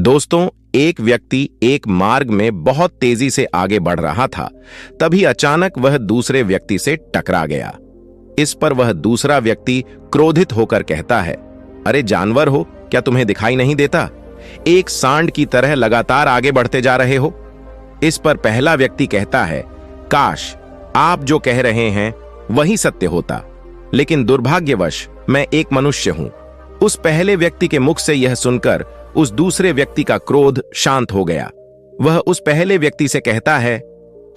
दोस्तों, एक व्यक्ति एक मार्ग में बहुत तेजी से आगे बढ़ रहा था। तभी अचानक वह दूसरे व्यक्ति से टकरा गया। इस पर वह दूसरा व्यक्ति क्रोधित होकर कहता है, अरे जानवर हो, क्या तुम्हें दिखाई नहीं देता? एक सांड की तरह लगातार आगे बढ़ते जा रहे हो। इस पर पहला व्यक्ति कहता है, काश आप जो कह रहे हैं वही सत्य होता, लेकिन दुर्भाग्यवश मैं एक मनुष्य हूं। उस पहले व्यक्ति के मुख से यह सुनकर उस दूसरे व्यक्ति का क्रोध शांत हो गया। वह उस पहले व्यक्ति से कहता है,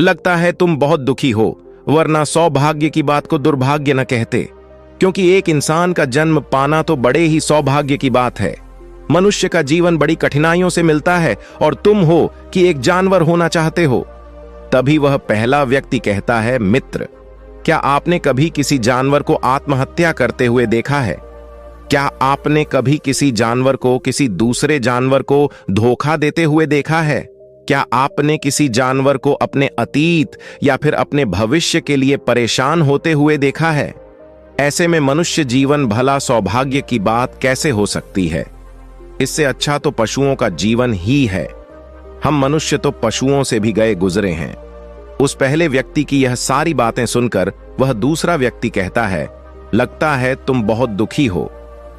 लगता है तुम बहुत दुखी हो, वरना सौभाग्य की बात को दुर्भाग्य न कहते, क्योंकि एक इंसान का जन्म पाना तो बड़े ही सौभाग्य की बात है। मनुष्य का जीवन बड़ी कठिनाइयों से मिलता है और तुम हो कि एक जानवर होना चाहते हो। तभी वह पहला व्यक्ति कहता है, मित्र, क्या आपने कभी किसी जानवर को आत्महत्या करते हुए देखा है? क्या आपने कभी किसी जानवर को किसी दूसरे जानवर को धोखा देते हुए देखा है? क्या आपने किसी जानवर को अपने अतीत या फिर अपने भविष्य के लिए परेशान होते हुए देखा है? ऐसे में मनुष्य जीवन भला सौभाग्य की बात कैसे हो सकती है? इससे अच्छा तो पशुओं का जीवन ही है। हम मनुष्य तो पशुओं से भी गए गुजरे हैं। उस पहले व्यक्ति की यह सारी बातें सुनकर वह दूसरा व्यक्ति कहता है, लगता है तुम बहुत दुखी हो,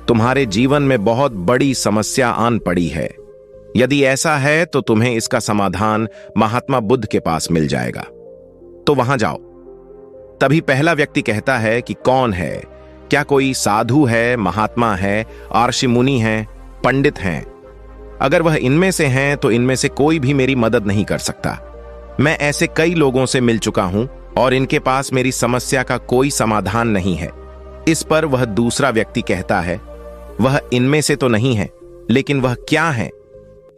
तुम्हारे जीवन में बहुत बड़ी समस्या आन पड़ी है। यदि ऐसा है तो तुम्हें इसका समाधान महात्मा बुद्ध के पास मिल जाएगा, तो वहां जाओ। तभी पहला व्यक्ति कहता है कि कौन है? क्या कोई साधु है, महात्मा है, आर्षि मुनि है, पंडित हैं? अगर वह इनमें से हैं तो इनमें से कोई भी मेरी मदद नहीं कर सकता। मैं ऐसे कई लोगों से मिल चुका हूं और इनके पास मेरी समस्या का कोई समाधान नहीं है। इस पर वह दूसरा व्यक्ति कहता है, वह इनमें से तो नहीं है, लेकिन वह क्या है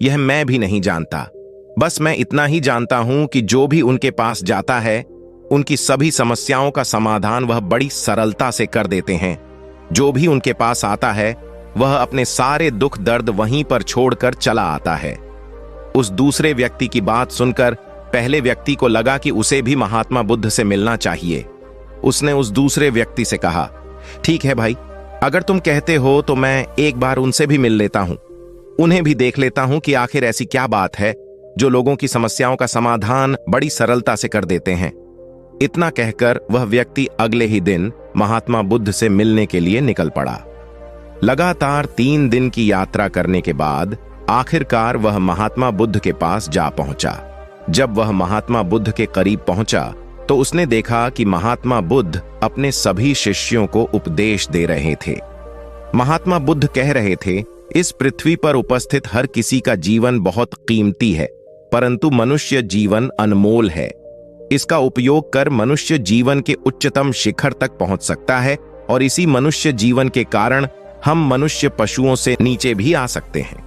यह मैं भी नहीं जानता। बस मैं इतना ही जानता हूं कि जो भी उनके पास जाता है उनकी सभी समस्याओं का समाधान वह बड़ी सरलता से कर देते हैं। जो भी उनके पास आता है वह अपने सारे दुख दर्द वहीं पर छोड़कर चला आता है। उस दूसरे व्यक्ति की बात सुनकर पहले व्यक्ति को लगा कि उसे भी महात्मा बुद्ध से मिलना चाहिए। उसने उस दूसरे व्यक्ति से कहा, ठीक है भाई, अगर तुम कहते हो तो मैं एक बार उनसे भी मिल लेता हूं, उन्हें भी देख लेता हूं कि आखिर ऐसी क्या बात है जो लोगों की समस्याओं का समाधान बड़ी सरलता से कर देते हैं। इतना कहकर वह व्यक्ति अगले ही दिन महात्मा बुद्ध से मिलने के लिए निकल पड़ा। लगातार 3 दिन की यात्रा करने के बाद आखिरकार वह महात्मा बुद्ध के पास जा पहुंचा। जब वह महात्मा बुद्ध के करीब पहुंचा तो उसने देखा कि महात्मा बुद्ध अपने सभी शिष्यों को उपदेश दे रहे थे। महात्मा बुद्ध कह रहे थे, इस पृथ्वी पर उपस्थित हर किसी का जीवन बहुत कीमती है, परंतु मनुष्य जीवन अनमोल है। इसका उपयोग कर मनुष्य जीवन के उच्चतम शिखर तक पहुंच सकता है और इसी मनुष्य जीवन के कारण हम मनुष्य पशुओं से नीचे भी आ सकते हैं।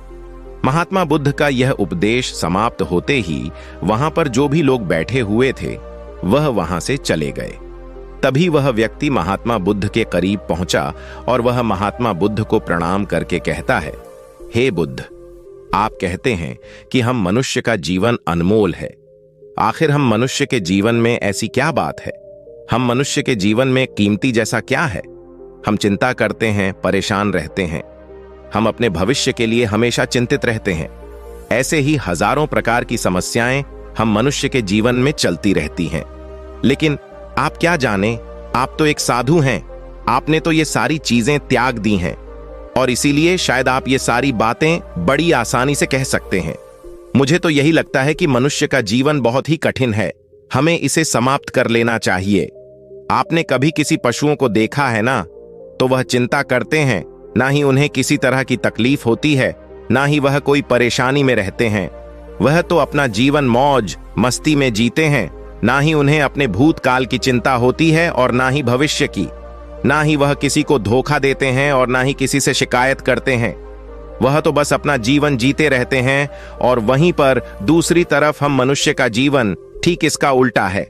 महात्मा बुद्ध का यह उपदेश समाप्त होते ही वहां पर जो भी लोग बैठे हुए थे वह वहां से चले गए। तभी वह व्यक्ति महात्मा बुद्ध के करीब पहुंचा और वह महात्मा बुद्ध को प्रणाम करके कहता है, हे बुद्ध, आप कहते हैं कि हम मनुष्य का जीवन अनमोल है। आखिर हम मनुष्य के जीवन में ऐसी क्या बात है? हम मनुष्य के जीवन में कीमती जैसा क्या है? हम चिंता करते हैं, परेशान रहते हैं, हम अपने भविष्य के लिए हमेशा चिंतित रहते हैं। ऐसे ही हजारों प्रकार की समस्याएं हम मनुष्य के जीवन में चलती रहती हैं। लेकिन आप क्या जाने, आप तो एक साधु हैं, आपने तो ये सारी चीजें त्याग दी हैं और इसीलिए शायद आप ये सारी बातें बड़ी आसानी से कह सकते हैं। मुझे तो यही लगता है कि मनुष्य का जीवन बहुत ही कठिन है, हमें इसे समाप्त कर लेना चाहिए। आपने कभी किसी पशुओं को देखा है ना, तो वह चिंता करते हैं, ना ही उन्हें किसी तरह की तकलीफ होती है, ना ही वह कोई परेशानी में रहते हैं। वह तो अपना जीवन मौज मस्ती में जीते हैं, ना ही उन्हें अपने भूतकाल की चिंता होती है और ना ही भविष्य की। ना ही वह किसी को धोखा देते हैं और ना ही किसी से शिकायत करते हैं। वह तो बस अपना जीवन जीते रहते हैं और वहीं पर दूसरी तरफ हम मनुष्य का जीवन ठीक इसका उल्टा है।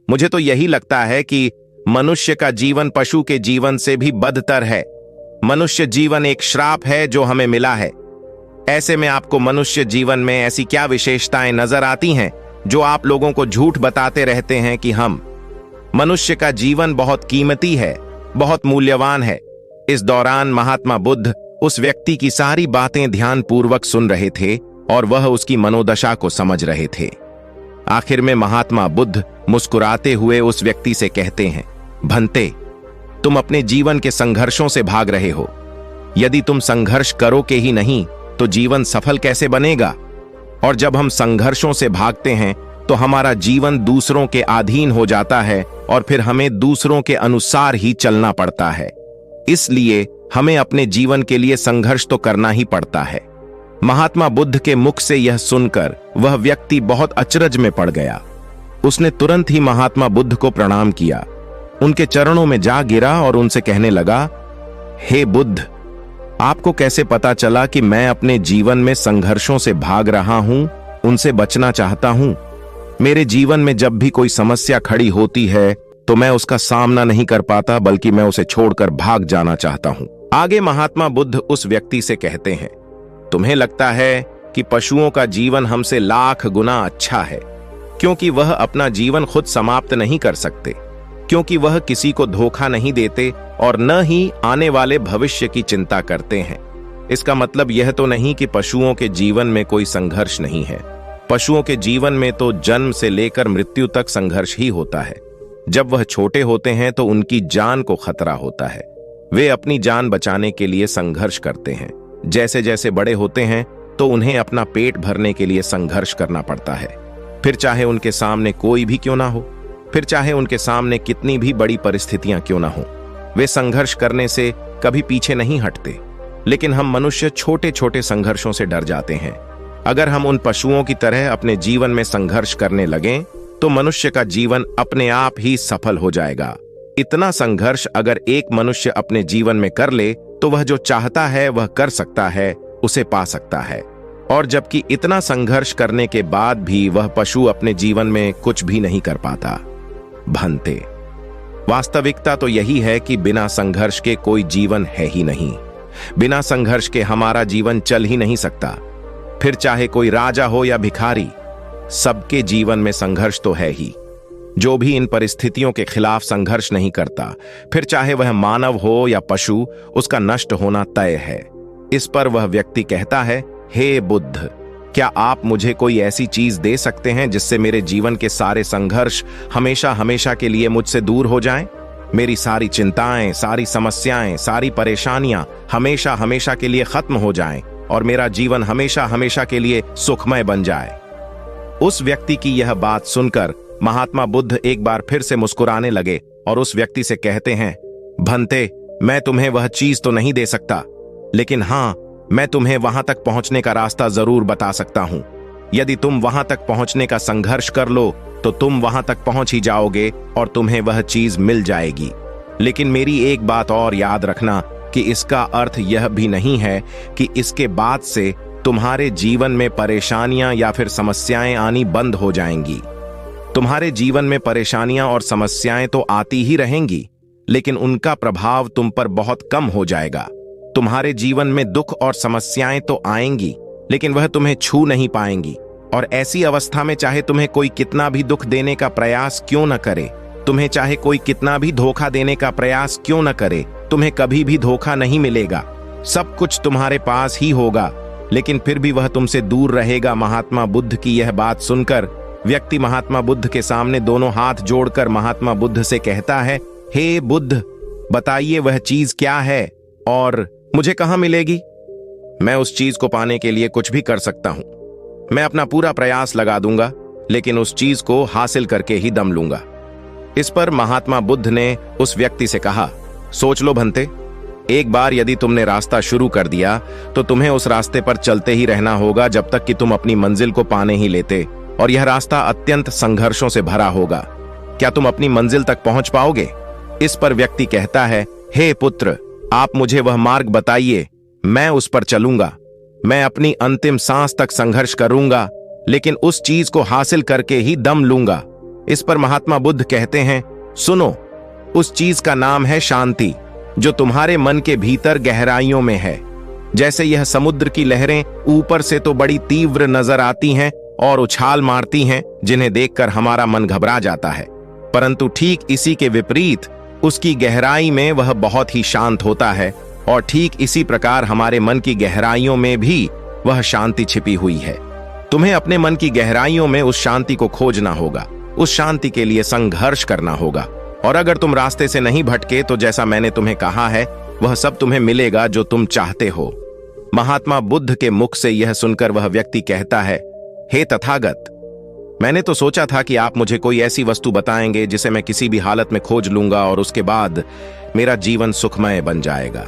मुझे तो यही लगता है कि मनुष्य का जीवन पशु के जीवन से भी बदतर है। मनुष्य जीवन एक श्राप है जो हमें मिला है। ऐसे में आपको मनुष्य जीवन में ऐसी क्या विशेषताएं नजर आती हैं जो आप लोगों को झूठ बताते रहते हैं कि हम? मनुष्य का जीवन बहुत कीमती है, बहुत मूल्यवान है। इस दौरान महात्मा बुद्ध उस व्यक्ति की सारी बातें ध्यानपूर्वक सुन रहे थे और वह उसकी मनोदशा को समझ रहे थे। आखिर में महात्मा बुद्ध मुस्कुराते हुए उस व्यक्ति से कहते हैं, भंते, तुम अपने जीवन के संघर्षों से भाग रहे हो। यदि तुम संघर्ष करोगे ही नहीं तो जीवन सफल कैसे बनेगा? और जब हम संघर्षों से भागते हैं तो हमारा जीवन दूसरों के अधीन हो जाता है और फिर हमें दूसरों के अनुसार ही चलना पड़ता है। इसलिए हमें अपने जीवन के लिए संघर्ष तो करना ही पड़ता है। महात्मा बुद्ध के मुख से यह सुनकर वह व्यक्ति बहुत अचरज में पड़ गया। उसने तुरंत ही महात्मा बुद्ध को प्रणाम किया, उनके चरणों में जा गिरा और उनसे कहने लगा, हे बुद्ध, आपको कैसे पता चला कि मैं अपने जीवन में संघर्षों से भाग रहा हूं, उनसे बचना चाहता हूं? मेरे जीवन में जब भी कोई समस्या खड़ी होती है तो मैं उसका सामना नहीं कर पाता, बल्कि मैं उसे छोड़कर भाग जाना चाहता हूं। आगे महात्मा बुद्ध उस व्यक्ति से कहते हैं, तुम्हें लगता है कि पशुओं का जीवन हमसे लाख गुना अच्छा है, क्योंकि वह अपना जीवन खुद समाप्त नहीं कर सकते, क्योंकि वह किसी को धोखा नहीं देते और न ही आने वाले भविष्य की चिंता करते हैं। इसका मतलब यह तो नहीं कि पशुओं के जीवन में कोई संघर्ष नहीं है। पशुओं के जीवन में तो जन्म से लेकर मृत्यु तक संघर्ष ही होता है। जब वह छोटे होते हैं तो उनकी जान को खतरा होता है, वे अपनी जान बचाने के लिए संघर्ष करते हैं। जैसे जैसे बड़े होते हैं तो उन्हें अपना पेट भरने के लिए संघर्ष करना पड़ता है, फिर चाहे उनके सामने कोई भी क्यों ना हो, फिर चाहे उनके सामने कितनी भी बड़ी परिस्थितियां क्यों ना हो, वे संघर्ष करने से कभी पीछे नहीं हटते। लेकिन हम मनुष्य छोटे छोटे संघर्षों से डर जाते हैं। अगर हम उन पशुओं की तरह अपने जीवन में संघर्ष करने लगें तो मनुष्य का जीवन अपने आप ही सफल हो जाएगा। इतना संघर्ष अगर एक मनुष्य अपने जीवन में कर ले तो वह जो चाहता है वह कर सकता है, उसे पा सकता है। और जबकि इतना संघर्ष करने के बाद भी वह पशु अपने जीवन में कुछ भी नहीं कर पाता। भंते, वास्तविकता तो यही है कि बिना संघर्ष के कोई जीवन है ही नहीं। बिना संघर्ष के हमारा जीवन चल ही नहीं सकता। फिर चाहे कोई राजा हो या भिखारी, सबके जीवन में संघर्ष तो है ही। जो भी इन परिस्थितियों के खिलाफ संघर्ष नहीं करता, फिर चाहे वह मानव हो या पशु, उसका नष्ट होना तय है। इस पर वह व्यक्ति कहता है, हे बुद्ध, क्या आप मुझे कोई ऐसी चीज दे सकते हैं जिससे मेरे जीवन के सारे संघर्ष हमेशा हमेशा के लिए मुझसे दूर हो जाएं? मेरी सारी चिंताएं, सारी समस्याएं, सारी परेशानियां हमेशा हमेशा के लिए खत्म हो जाएं और मेरा जीवन हमेशा हमेशा के लिए सुखमय बन जाए। उस व्यक्ति की यह बात सुनकर महात्मा बुद्ध एक बार फिर से मुस्कुराने लगे और उस व्यक्ति से कहते हैं, भंते, मैं तुम्हें वह चीज तो नहीं दे सकता, लेकिन हां, मैं तुम्हें वहां तक पहुंचने का रास्ता जरूर बता सकता हूं। यदि तुम वहां तक पहुंचने का संघर्ष कर लो तो तुम वहां तक पहुंच ही जाओगे और तुम्हें वह चीज मिल जाएगी। लेकिन मेरी एक बात और याद रखना कि इसका अर्थ यह भी नहीं है कि इसके बाद से तुम्हारे जीवन में परेशानियां या फिर समस्याएं आनी बंद हो जाएंगी। तुम्हारे जीवन में परेशानियां और समस्याएं तो आती ही रहेंगी, लेकिन उनका प्रभाव तुम पर बहुत कम हो जाएगा। तुम्हारे जीवन में दुख और समस्याएं तो आएंगी, लेकिन वह तुम्हें छू नहीं पाएंगी। और ऐसी अवस्था में चाहे तुम्हें कोई कितना भी दुख देने का प्रयास क्यों न करे, तुम्हें चाहे कोई कितना भी धोखा देने का प्रयास क्यों न करे, तुम्हें कभी भी धोखा नहीं मिलेगा। सब कुछ तुम्हारे पास ही होगा, लेकिन फिर भी वह तुमसे दूर रहेगा। महात्मा बुद्ध की यह बात सुनकर व्यक्ति महात्मा बुद्ध के सामने दोनों हाथ जोड़कर महात्मा बुद्ध से कहता है, हे बुद्ध, बताइए वह चीज क्या है और मुझे कहां मिलेगी? मैं उस चीज को पाने के लिए कुछ भी कर सकता हूं। मैं अपना पूरा प्रयास लगा दूंगा, लेकिन उस चीज को हासिल करके ही दम लूंगा। इस पर महात्मा बुद्ध ने उस व्यक्ति से कहा, सोच लो भंते, एक बार यदि तुमने रास्ता शुरू कर दिया तो तुम्हें उस रास्ते पर चलते ही रहना होगा जब तक कि तुम अपनी मंजिल को पाने ही लेते, और यह रास्ता अत्यंत संघर्षों से भरा होगा। क्या तुम अपनी मंजिल तक पहुंच पाओगे? इस पर व्यक्ति कहता है, हे पुत्र, आप मुझे वह मार्ग बताइए, मैं उस पर चलूंगा। मैं अपनी अंतिम सांस तक संघर्ष करूंगा, लेकिन उस चीज को हासिल करके ही दम लूंगा। इस पर महात्मा बुद्ध कहते हैं, सुनो, उस चीज का नाम है शांति, जो तुम्हारे मन के भीतर गहराइयों में है। जैसे यह समुद्र की लहरें ऊपर से तो बड़ी तीव्र नजर आती हैं और उछाल मारती हैं, जिन्हें देखकर हमारा मन घबरा जाता है, परंतु ठीक इसी के विपरीत उसकी गहराई में वह बहुत ही शांत होता है और ठीक इसी प्रकार हमारे मन की गहराइयों में भी वह शांति छिपी हुई है। तुम्हें अपने मन की गहराइयों में उस शांति को खोजना होगा, उस शांति के लिए संघर्ष करना होगा। और अगर तुम रास्ते से नहीं भटके तो जैसा मैंने तुम्हें कहा है वह सब तुम्हें मिलेगा जो तुम चाहते हो। महात्मा बुद्ध के मुख से यह सुनकर वह व्यक्ति कहता है, हे तथागत, मैंने तो सोचा था कि आप मुझे कोई ऐसी वस्तु बताएंगे जिसे मैं किसी भी हालत में खोज लूंगा और उसके बाद मेरा जीवन सुखमय बन जाएगा।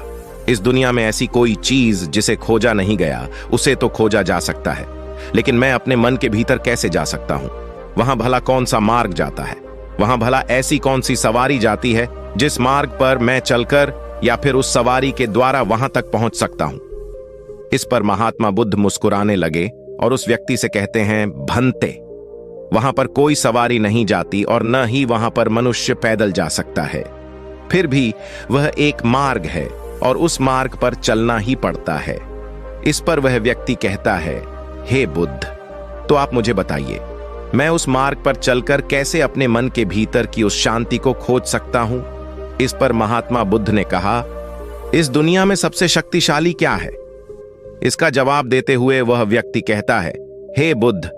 इस दुनिया में ऐसी कोई चीज जिसे खोजा नहीं गया उसे तो खोजा जा सकता है, लेकिन मैं अपने मन के भीतर कैसे जा सकता हूं? वहां भला कौन सा मार्ग जाता है? वहां भला ऐसी कौन सी सवारी जाती है जिस मार्ग पर मैं चलकर या फिर उस सवारी के द्वारा वहां तक पहुंच सकता हूं? इस पर महात्मा बुद्ध मुस्कुराने लगे और उस व्यक्ति से कहते हैं, भंते, वहां पर कोई सवारी नहीं जाती और न ही वहां पर मनुष्य पैदल जा सकता है। फिर भी वह एक मार्ग है और उस मार्ग पर चलना ही पड़ता है। इस पर वह व्यक्ति कहता है, हे बुद्ध, तो आप मुझे बताइए, मैं उस मार्ग पर चलकर कैसे अपने मन के भीतर की उस शांति को खोज सकता हूं? इस पर महात्मा बुद्ध ने कहा, इस दुनिया में सबसे शक्तिशाली क्या है? इसका जवाब देते हुए वह व्यक्ति कहता है, हे बुद्ध,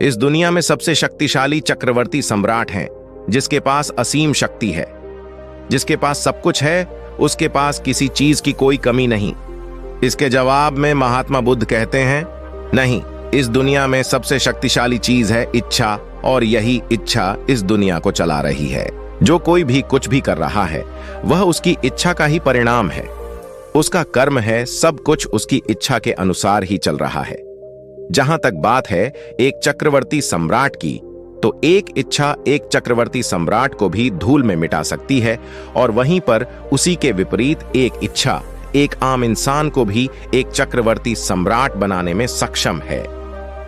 इस दुनिया में सबसे शक्तिशाली चक्रवर्ती सम्राट हैं, जिसके पास असीम शक्ति है, जिसके पास सब कुछ है, उसके पास किसी चीज की कोई कमी नहीं। इसके जवाब में महात्मा बुद्ध कहते हैं, नहीं, इस दुनिया में सबसे शक्तिशाली चीज है इच्छा, और यही इच्छा इस दुनिया को चला रही है। जो कोई भी कुछ भी कर रहा है वह उसकी इच्छा का ही परिणाम है। उसका कर्म है, सब कुछ उसकी इच्छा के अनुसार ही चल रहा है। जहां तक बात है एक चक्रवर्ती सम्राट की, तो एक इच्छा एक चक्रवर्ती सम्राट को भी धूल में मिटा सकती है, और वहीं पर उसी के विपरीत एक इच्छा एक आम इंसान को भी एक चक्रवर्ती सम्राट बनाने में सक्षम है।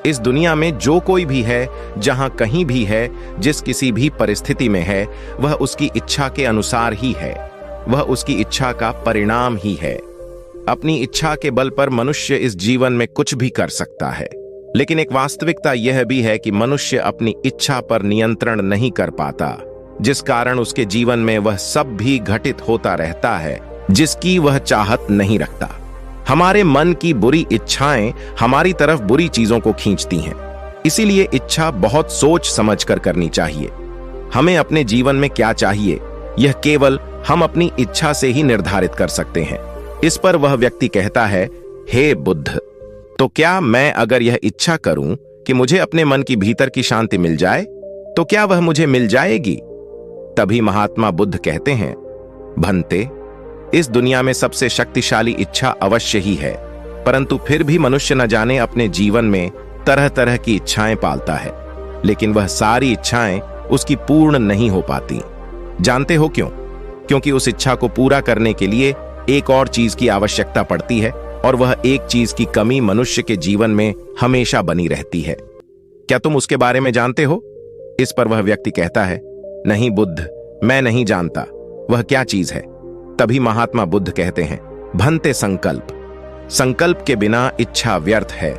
इस दुनिया में जो कोई भी है, जहां कहीं भी है, जिस किसी भी परिस्थिति में है, वह उसकी इच्छा के अनुसार ही है, वह उसकी इच्छा का परिणाम ही है। अपनी इच्छा के बल पर मनुष्य इस जीवन में कुछ भी कर सकता है, लेकिन एक वास्तविकता यह भी है कि मनुष्य अपनी इच्छा पर नियंत्रण नहीं कर पाता, जिस कारण उसके जीवन में वह सब भी घटित होता रहता है जिसकी वह चाहत नहीं रखता। हमारे मन की बुरी इच्छाएं हमारी तरफ बुरी चीजों को खींचती हैं। इसीलिए इच्छा बहुत सोच समझ कर करनी चाहिए। हमें अपने जीवन में क्या चाहिए, यह केवल हम अपनी इच्छा से ही निर्धारित कर सकते हैं। इस पर वह व्यक्ति कहता है, हे बुद्ध, तो क्या मैं अगर यह इच्छा करूं कि मुझे अपने मन की भीतर की शांति मिल जाए, तो क्या वह मुझे मिल जाएगी? तभी महात्मा बुद्ध कहते हैं, भंते, इस दुनिया में सबसे शक्तिशाली इच्छा अवश्य ही है, परंतु फिर भी मनुष्य न जाने अपने जीवन में तरह तरह की इच्छाएं पालता है, लेकिन वह सारी इच्छाएं उसकी पूर्ण नहीं हो पाती। जानते हो क्यों? क्योंकि उस इच्छा को पूरा करने के लिए एक और चीज की आवश्यकता पड़ती है, और वह एक चीज की कमी मनुष्य के जीवन में हमेशा बनी रहती है। क्या तुम उसके बारे में जानते हो? इस पर वह व्यक्ति कहता है, नहीं बुद्ध, मैं नहीं जानता, वह क्या चीज है? तभी महात्मा बुद्ध कहते हैं, भंते, संकल्प। संकल्प के बिना इच्छा व्यर्थ है।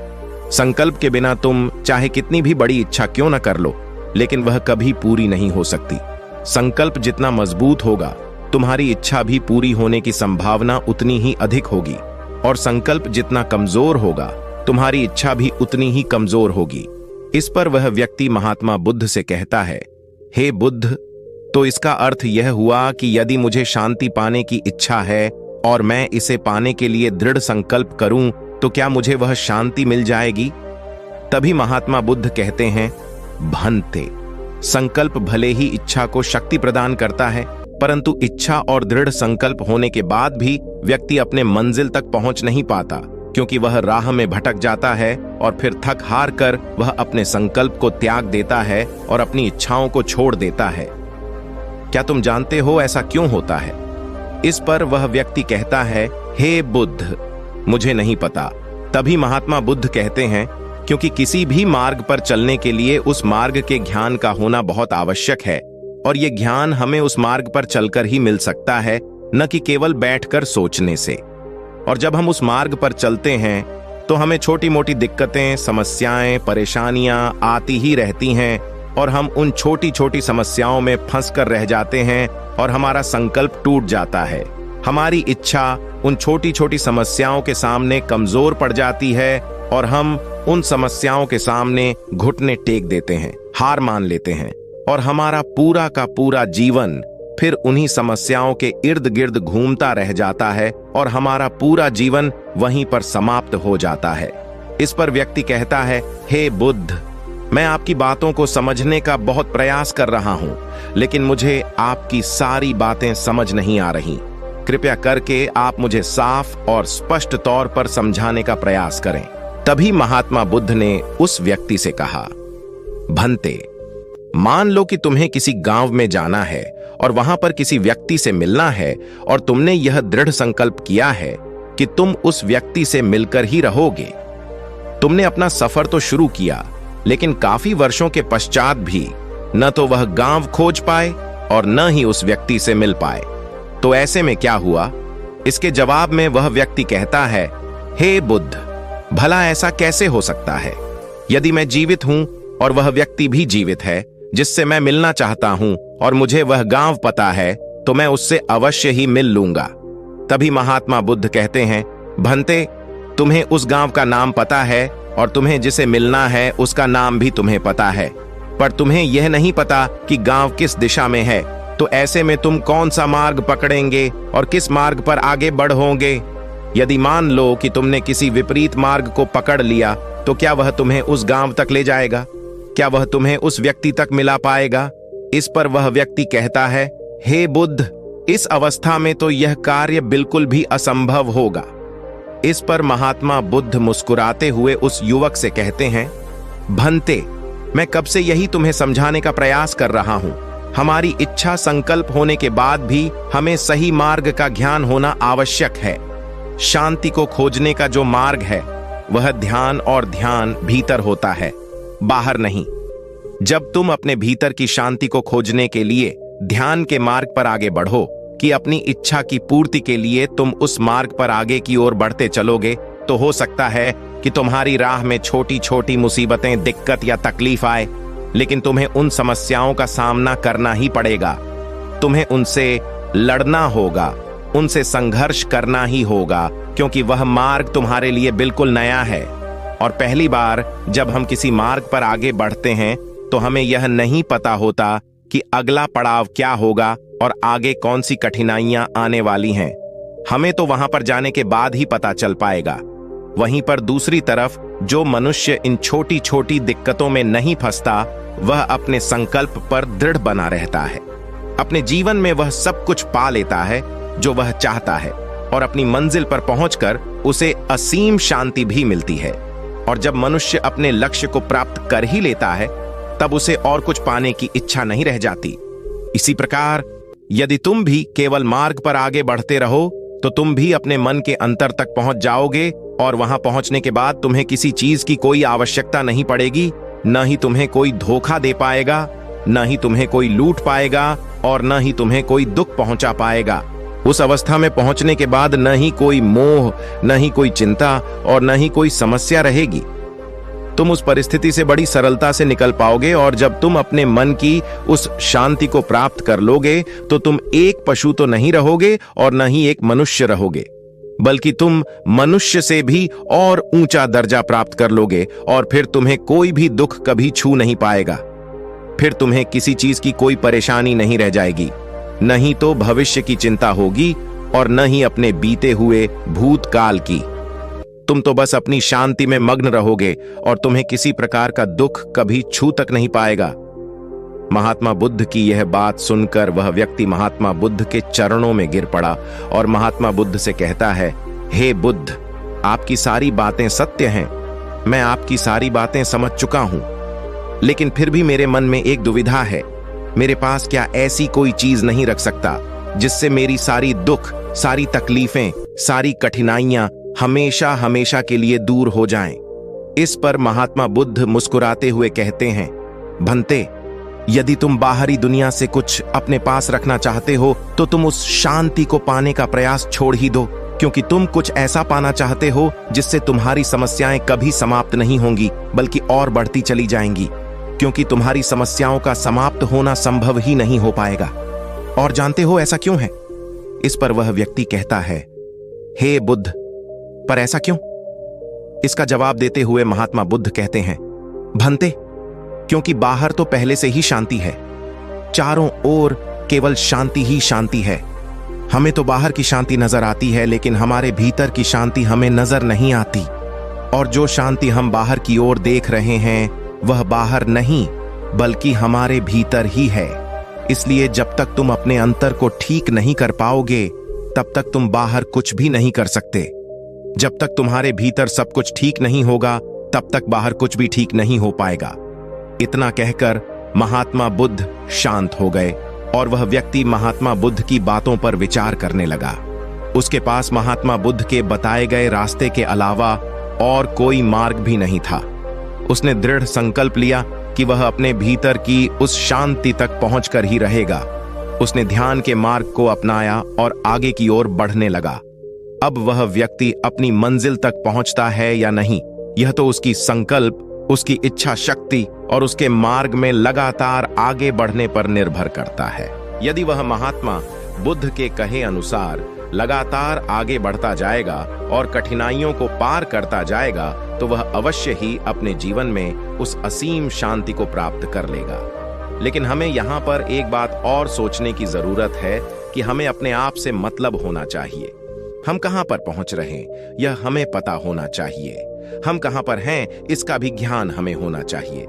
संकल्प के बिना तुम चाहे कितनी भी बड़ी इच्छा क्यों न कर लो, लेकिन वह कभी पूरी नहीं हो सकती। संकल्प जितना मजबूत होगा, तुम्हारी इच्छा भी पूरी होने की संभावना उतनी ही अधिक होगी, और संकल्प जितना कमजोर होगा, तुम्हारी इच्छा भी उतनी ही कमजोर होगी। इस पर वह व्यक्ति महात्मा बुद्ध से कहता है, हे बुद्ध, तो इसका अर्थ यह हुआ कि यदि मुझे शांति पाने की इच्छा है और मैं इसे पाने के लिए दृढ़ संकल्प करूं, तो क्या मुझे वह शांति मिल जाएगी? तभी महात्मा बुद्ध कहते हैं, भंते, संकल्प भले ही इच्छा को शक्ति प्रदान करता है, परंतु इच्छा और दृढ़ संकल्प होने के बाद भी व्यक्ति अपने मंजिल तक पहुंच नहीं पाता, क्योंकि वह राह में भटक जाता है और फिर थक हार कर वह अपने संकल्प को त्याग देता है और अपनी इच्छाओं को छोड़ देता है। क्या तुम जानते हो ऐसा क्यों होता है? इस पर वह व्यक्ति कहता है, हे बुद्ध, मुझे नहीं पता। तभी महात्मा बुद्ध कहते हैं, क्योंकि किसी भी मार्ग पर चलने के लिए उस मार्ग के ज्ञान का होना बहुत आवश्यक है, और यह ज्ञान हमें उस मार्ग पर चलकर ही मिल सकता है, न कि केवल बैठकर सोचने से। और जब हम उस मार्ग पर चलते हैं तो हमें छोटी मोटी दिक्कतें, समस्याएं, परेशानियां आती ही रहती हैं, और हम उन छोटी छोटी समस्याओं में फंस कर रह जाते हैं और हमारा संकल्प टूट जाता है। हमारी इच्छा उन छोटी छोटी समस्याओं के सामने कमजोर पड़ जाती है और हम उन समस्याओं के सामने घुटने टेक देते हैं, हार मान लेते हैं और हमारा पूरा का पूरा जीवन फिर उन्हीं समस्याओं के इर्द गिर्द घूमता रह जाता है और हमारा पूरा जीवन वहीं पर समाप्त हो जाता है। इस पर व्यक्ति कहता है, हे बुद्ध, मैं आपकी बातों को समझने का बहुत प्रयास कर रहा हूं, लेकिन मुझे आपकी सारी बातें समझ नहीं आ रही। कृपया करके आप मुझे साफ और स्पष्ट तौर पर समझाने का प्रयास करें। तभी महात्मा बुद्ध ने उस व्यक्ति से कहा, भंते, मान लो कि तुम्हें किसी गांव में जाना है और वहां पर किसी व्यक्ति से मिलना है और तुमने यह दृढ़ संकल्प किया है कि तुम उस व्यक्ति से मिलकर ही रहोगे। तुमने अपना सफर तो शुरू किया, लेकिन काफी वर्षों के पश्चात भी न तो वह गांव खोज पाए और न ही उस व्यक्ति से मिल पाए। तो ऐसे में क्या हुआ? इसके जवाब में वह व्यक्ति कहता है, हे बुद्ध, भला ऐसा कैसे हो सकता है? यदि मैं जीवित हूं और वह व्यक्ति भी जीवित है जिससे मैं मिलना चाहता हूं और मुझे वह गांव पता है, तो मैं उससे अवश्य ही मिल लूंगा। तभी महात्मा बुद्ध कहते हैं, भंते, तुम्हें उस गांव का नाम पता है और तुम्हें जिसे मिलना है उसका नाम भी तुम्हें पता है, पर तुम्हें यह नहीं पता कि गांव किस दिशा में है। तो ऐसे में तुम कौन सा मार्ग पकड़ेंगे और किस मार्ग पर आगे बढ़ोगे? यदि मान लो कि तुमने किसी विपरीत मार्ग को पकड़ लिया, तो क्या वह तुम्हें उस गांव तक ले जाएगा? क्या वह तुम्हें उस व्यक्ति तक मिला पाएगा? इस पर वह व्यक्ति कहता है, हे बुद्ध, इस अवस्था में तो यह कार्य बिल्कुल भी असंभव होगा। इस पर महात्मा बुद्ध मुस्कुराते हुए उस युवक से कहते हैं, भंते, मैं कब से यही तुम्हें समझाने का प्रयास कर रहा हूं। हमारी इच्छा संकल्प होने के बाद भी हमें सही मार्ग का ज्ञान होना आवश्यक है। शांति को खोजने का जो मार्ग है वह ध्यान और ध्यान भीतर होता है, बाहर नहीं। जब तुम अपने भीतर की शांति को खोजने के लिए ध्यान के मार्ग पर आगे बढ़ो कि अपनी इच्छा की पूर्ति के लिए तुम उस मार्ग पर आगे की ओर बढ़ते चलोगे, तो हो सकता है कि तुम्हारी राह में छोटी छोटी मुसीबतें, दिक्कत या तकलीफ आए, लेकिन तुम्हें उन समस्याओं का सामना करना ही पड़ेगा। तुम्हें उनसे लड़ना होगा, उनसे संघर्ष करना ही होगा, क्योंकि वह मार्ग तुम्हारे लिए बिल्कुल नया है। और पहली बार जब हम किसी मार्ग पर आगे बढ़ते हैं तो हमें यह नहीं पता होता कि अगला पड़ाव क्या होगा और आगे कौन सी कठिनाइयां आने वाली हैं। हमें तो वहां पर जाने के बाद ही पता चल पाएगा। वहीं पर दूसरी तरफ जो मनुष्य इन छोटी छोटी दिक्कतों में नहीं फंसता, वह अपने संकल्प पर दृढ़ बना रहता है। अपने जीवन में वह सब कुछ पा लेता है जो वह चाहता है और अपनी मंजिल पर पहुंचकर उसे असीम शांति भी मिलती है। और जब मनुष्य अपने लक्ष्य को प्राप्त कर ही लेता है, तब उसे और कुछ पाने की इच्छा नहीं रह जाती। इसी प्रकार यदि तुम भी केवल मार्ग पर आगे बढ़ते रहो, तो तुम भी अपने मन के अंतर तक पहुंच जाओगे और वहां पहुंचने के बाद तुम्हें किसी चीज की कोई आवश्यकता नहीं पड़ेगी। न ही तुम्हें कोई धोखा दे पाएगा, न ही तुम्हें कोई लूट पाएगा और न ही तुम्हें कोई दुख पहुंचा पाएगा। उस अवस्था में पहुंचने के बाद न ही कोई मोह, न ही कोई चिंता और न ही कोई समस्या रहेगी। तुम उस परिस्थिति से बड़ी सरलता से निकल पाओगे और जब तुम अपने मन की उस शांति को प्राप्त कर लोगे, तो तुम एक पशु तो नहीं रहोगे और न ही एक मनुष्य रहोगे, बल्कि तुम मनुष्य से भी और ऊंचा दर्जा प्राप्त कर लोगे और फिर तुम्हें कोई भी दुख कभी छू नहीं पाएगा। फिर तुम्हें किसी चीज की कोई परेशानी नहीं रह जाएगी, न ही तो भविष्य की चिंता होगी और न ही अपने बीते हुए भूतकाल की। तुम तो बस अपनी शांति में मग्न रहोगे और तुम्हें किसी प्रकार का दुख कभी छू तक नहीं पाएगा। महात्मा बुद्ध की यह बात सुनकर वह व्यक्ति महात्मा बुद्ध के चरणों में गिर पड़ा और महात्मा बुद्ध से कहता है, हे बुद्ध, आपकी सारी बातें सत्य हैं, मैं आपकी सारी बातें समझ चुका हूं, लेकिन फिर भी मेरे मन में एक दुविधा है। मेरे पास क्या ऐसी कोई चीज नहीं रख सकता जिससे मेरी सारी दुख, सारी तकलीफें, सारी कठिनाइयां हमेशा हमेशा के लिए दूर हो जाएं। इस पर महात्मा बुद्ध मुस्कुराते हुए कहते हैं, भंते, यदि तुम बाहरी दुनिया से कुछ अपने पास रखना चाहते हो, तो तुम उस शांति को पाने का प्रयास छोड़ ही दो, क्योंकि तुम कुछ ऐसा पाना चाहते हो जिससे तुम्हारी समस्याएं कभी समाप्त नहीं होंगी, बल्कि और बढ़ती चली जाएंगी, क्योंकि तुम्हारी समस्याओं का समाप्त होना संभव ही नहीं हो पाएगा। और जानते हो ऐसा क्यों है? इस पर वह व्यक्ति कहता है, हे बुद्ध, पर ऐसा क्यों? इसका जवाब देते हुए महात्मा बुद्ध कहते हैं, भंते, क्योंकि बाहर तो पहले से ही शांति है, चारों ओर केवल शांति ही शांति है। हमें तो बाहर की शांति नजर आती है, लेकिन हमारे भीतर की शांति हमें नजर नहीं आती। और जो शांति हम बाहर की ओर देख रहे हैं वह बाहर नहीं बल्कि हमारे भीतर ही है। इसलिए जब तक तुम अपने अंतर को ठीक नहीं कर पाओगे तब तक तुम बाहर कुछ भी नहीं कर सकते। जब तक तुम्हारे भीतर सब कुछ ठीक नहीं होगा तब तक बाहर कुछ भी ठीक नहीं हो पाएगा। इतना कहकर महात्मा बुद्ध शांत हो गए और वह व्यक्ति महात्मा बुद्ध की बातों पर विचार करने लगा। उसके पास महात्मा बुद्ध के बताए गए रास्ते के अलावा और कोई मार्ग भी नहीं था। उसने दृढ़ संकल्प लिया कि वह अपने भीतर की उस शांति तक पहुंचकर ही रहेगा। उसने ध्यान के मार्ग को अपनाया और आगे की ओर बढ़ने लगा। अब वह व्यक्ति अपनी मंजिल तक पहुंचता है या नहीं, यह तो उसकी संकल्प, उसकी इच्छा शक्ति और उसके मार्ग में लगातार आगे बढ़ने पर निर्भर करता है। यदि वह महात्मा बुद्ध के कहे अनुसार लगातार आगे बढ़ता जाएगा और कठिनाइयों को पार करता जाएगा तो वह अवश्य ही अपने जीवन में उस असीम शांति को प्राप्त कर लेगा। लेकिन हमें यहाँ पर एक बात और सोचने की जरूरत है कि हमें अपने आप से मतलब होना चाहिए। हम कहाँ पर पहुंच रहे हैं यह हमें पता होना चाहिए। हम कहाँ पर हैं इसका भी ज्ञान हमें होना चाहिए।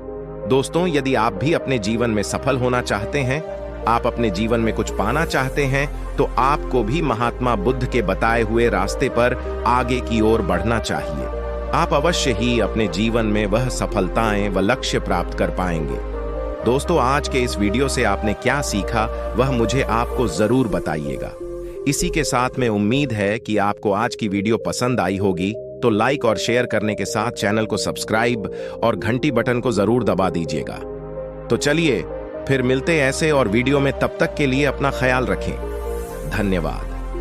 दोस्तों, यदि आप भी अपने जीवन में सफल होना चाहते हैं, आप अपने जीवन में कुछ पाना चाहते हैं, तो आपको भी महात्मा बुद्ध के बताए हुए रास्ते पर आगे की ओर बढ़ना चाहिए। आप अवश्य ही अपने जीवन में वह सफलताएं व लक्ष्य प्राप्त कर पाएंगे। दोस्तों, आज के इस वीडियो से आपने क्या सीखा वह मुझे आपको जरूर बताइएगा। इसी के साथ में उम्मीद है कि आपको आज की वीडियो पसंद आई होगी, तो लाइक और शेयर करने के साथ चैनल को सब्सक्राइब और घंटी बटन को जरूर दबा दीजिएगा। तो चलिए फिर मिलते ऐसे और वीडियो में, तब तक के लिए अपना ख्याल रखें। धन्यवाद।